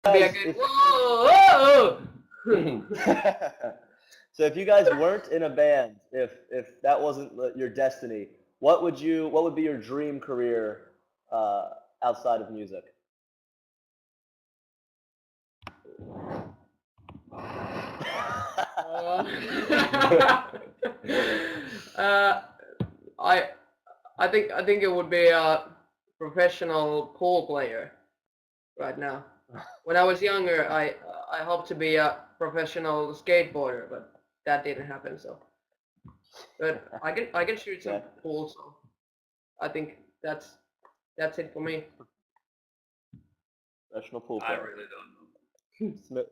Be a good, whoa, whoa. So if you guys weren't in a band, if that wasn't your destiny, what would be your dream career outside of music? Uh, uh, I I think it would be a professional pool player right now. When I was younger, I hoped to be a professional skateboarder, but that didn't happen. So, but I can shoot some Yeah. pool. So I think that's it for me. Professional pool I player. really don't know. Smith,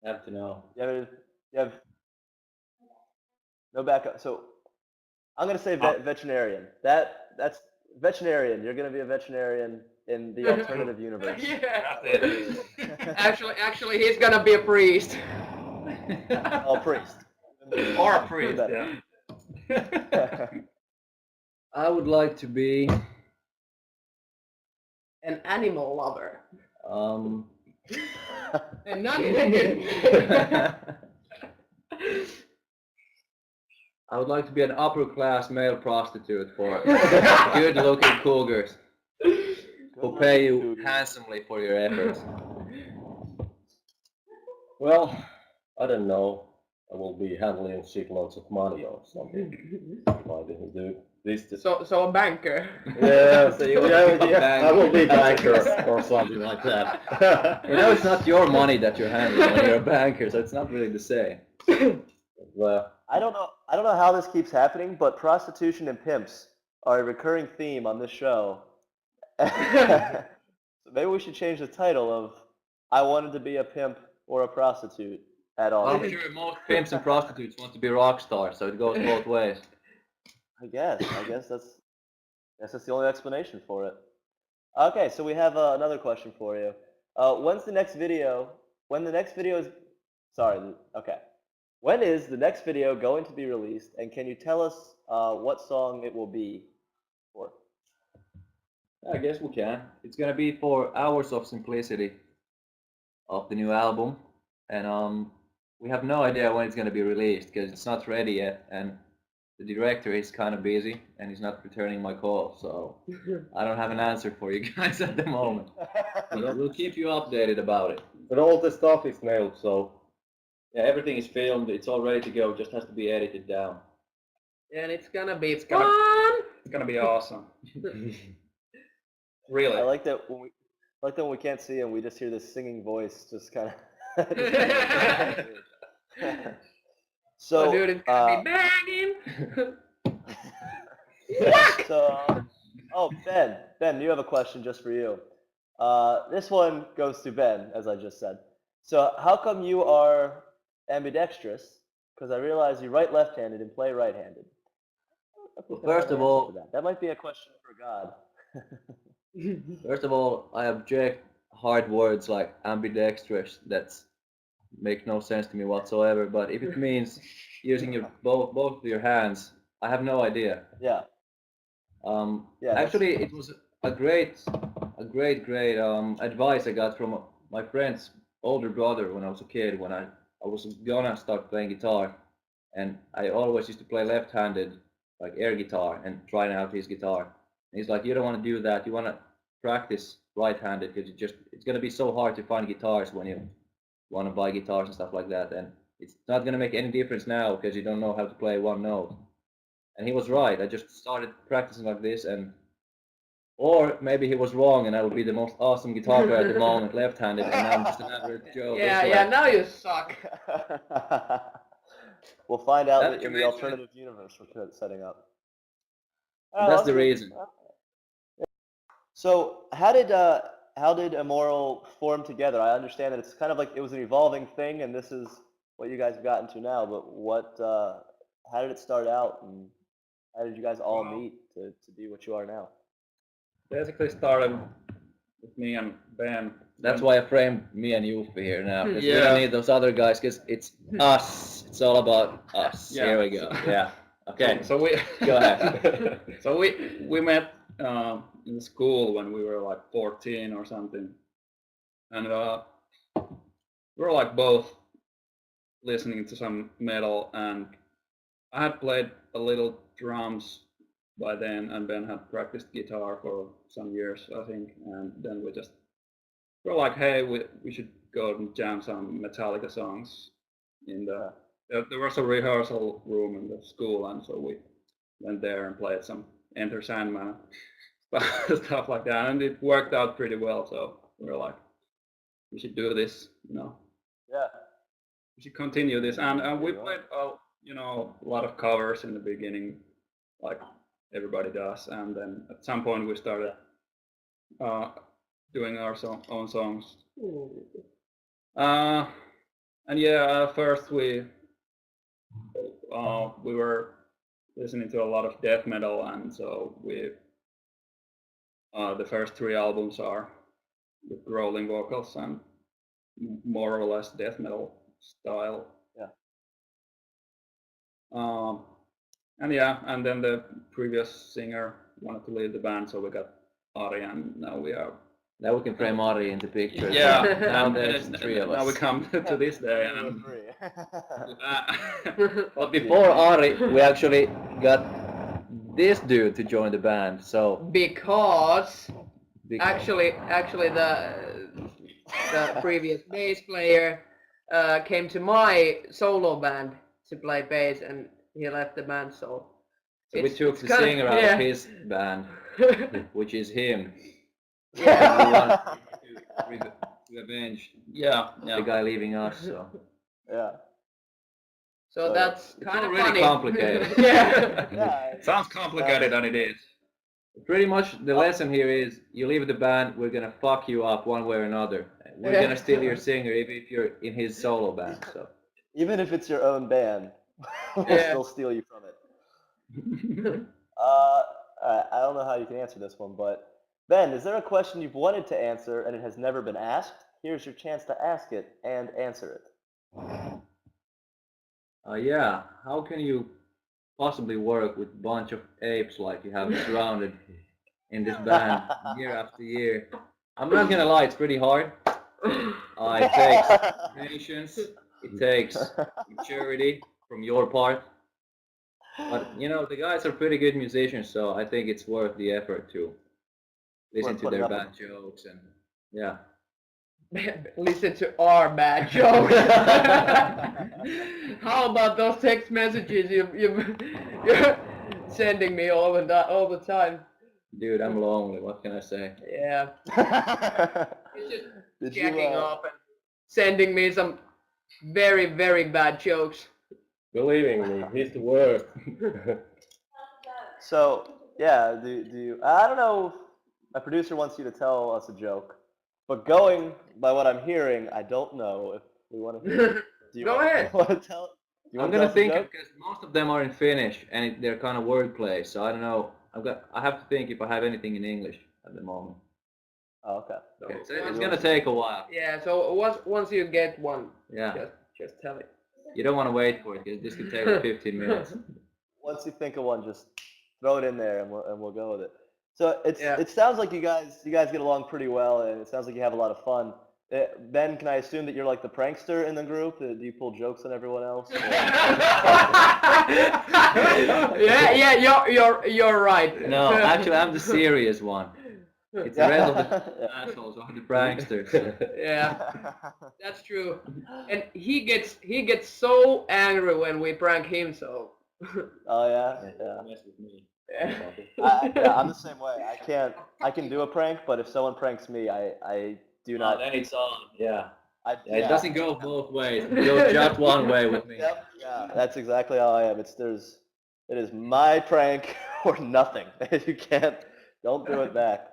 Have to know. you have no backup. So I'm gonna say veterinarian. That's veterinarian. You're gonna be a veterinarian in the alternative universe. Yeah. That's it. Actually, he's gonna be a priest. Oh, priest. Or a priest, Better. yeah. I would like to be An animal lover. And not I would like to be an upper class male prostitute for good looking cougars who pay you handsomely for your efforts. Well, I don't know. I will be handling shitloads of money or something. Why didn't do this? so a banker. Yeah, So you would be I will be banker or something like that. You know, it's not your money that you're handling when you're a banker, so it's not really the same. Well, I don't know how this keeps happening, but prostitution and pimps are a recurring theme on this show. So maybe we should change the title of I wanted to be a pimp or a prostitute at all. I'm sure most pimps and prostitutes want to be rock stars, so it goes both ways. I guess that's the only explanation for it. Okay, so we have another question for you. When's the next video? When the next video is, sorry, okay. When is the next video going to be released, and can you tell us what song it will be for? I guess we can. It's gonna be for Hours of Simplicity of the new album, and we have no idea when it's gonna be released because it's not ready yet, and the director is kind of busy and he's not returning my call, so I don't have an answer for you guys at the moment. But we'll keep you updated about it. but all the stuff is nailed, so Yeah, everything is filmed. It's all ready to go. Just has to be edited down. And it's gonna be gonna- fun. It's gonna be awesome. Really. I like that when we can't see him, we just hear this singing voice, just kind of. So, Oh, dude, it's gonna be banging. so, oh, Ben, you have a question just for you. This one goes to Ben, as I just said. So, how come you are ambidextrous? Because I realize you write left-handed and play right-handed. Well, first of all, that might be a question for God. I object hard words like ambidextrous. That's make no sense to me whatsoever. But if it means using your both of your hands, I have no idea. Yeah. Yeah. Actually, it was a great advice I got from my friend's older brother when I was a kid. When I was gonna start playing guitar, and I always used to play left-handed, like air guitar, and trying out his guitar. And he's like, you don't want to do that. You want to practice right-handed because it's gonna be so hard to find guitars when you want to buy guitars and stuff like that. And it's not gonna make any difference now because you don't know how to play one note. And he was right. I just started practicing like this, or maybe he was wrong, and I would be the most awesome guitar player at the moment, left-handed, and I'm just an average Joe. Yeah, now you suck. We'll find out That in the alternative universe we're setting up. That's the reason. So how did Amoral form together? I understand that it's kind of like it was an evolving thing, and this is what you guys have gotten to now. But how did it start out, and how did you guys all meet to be what you are now? Basically started with me and Ben. That's why I framed me and you here now, because we Yeah. don't need those other guys, because it's us. It's all about us. Yeah. Here we go. Yeah. Okay. So we Go ahead. So we met in school when we were like 14 or something, and we were like both listening to some metal, and I had played a little drums by then, and Ben had practiced guitar for some years, I think, and then we were like, hey, we should go and jam some Metallica songs in there was a rehearsal room in the school, and so we went there and played some Enter Sandman stuff like that, and it worked out pretty well. So we were like, we should do this, Yeah. we should continue this, and we played a lot of covers in the beginning, like everybody does, and then at some point we started doing our own songs. And yeah, first we were listening to a lot of death metal, and so the first 3 albums are with growling vocals and more or less death metal style. Yeah. And then the previous singer wanted to leave the band, so we got Ari, and now we are. Now we can frame Ari in the picture. Yeah, Now there's 3 of us. Now we come to this day. And, But before Ari, we actually got this dude to join the band. So Because actually the previous bass player came to my solo band to play bass, and he left the band. So we took the singer out of his band, which is him. Yeah. We want to revenge the the guy leaving us. So Yeah. So that's it's kind of already funny. complicated. Yeah. Yeah. Sounds complicated than it is. Pretty much the lesson here is you leave the band, we're gonna fuck you up one way or another. We're gonna steal your singer even if you're in his solo band. So Even if it's your own band, we'll Yeah. still steal you from it. I don't know how you can answer this one, but Ben, is there a question you've wanted to answer and it has never been asked? Here's your chance to ask it and answer it. yeah, how can you possibly work with a bunch of apes like you have surrounded in this band year after year? I'm not gonna lie, it's pretty hard. It takes patience, it takes maturity from your part. But the guys are pretty good musicians, so I think it's worth the effort to listen Worth to putting their up with bad jokes and yeah. Listen to our bad jokes. How about those text messages you're sending me all the time? Dude, I'm lonely. What can I say? Yeah. You're just Did jacking you, up and sending me some very, very bad jokes. Believing me, he's the worst. So, yeah, do you, I don't know if my producer wants you to tell us a joke, but going by what I'm hearing, I don't know if we want to hear. Do you Go ahead. Want to tell? You I'm want to gonna tell us a think joke? because most of them are in Finnish and they're kind of wordplay, so I don't know. I have to think if I have anything in English at the moment. Oh, okay. Okay, so it's gonna take a while. Yeah, so once you get one, Yeah, just tell it. you don't want to wait for it because this could take like 15 minutes. Once you think of one, just throw it in there, and we'll go with it. So Yeah. it sounds like you guys get along pretty well, and it sounds like you have a lot of fun. Ben, can I assume that you're like the prankster in the group? Do you pull jokes on everyone else? yeah, you're right. No, actually, I'm the serious one. It's the rest of the assholes or the pranksters. Yeah, that's true. And he gets so angry when we prank him. So. Oh yeah, yeah. Mess with me. Yeah, I'm the same way. I can do a prank, but if someone pranks me, I do not. Then it's on. Yeah. It doesn't go both ways. It goes just one way with me. Yep, yeah, that's exactly how I am. It is my prank or nothing. You don't do it back.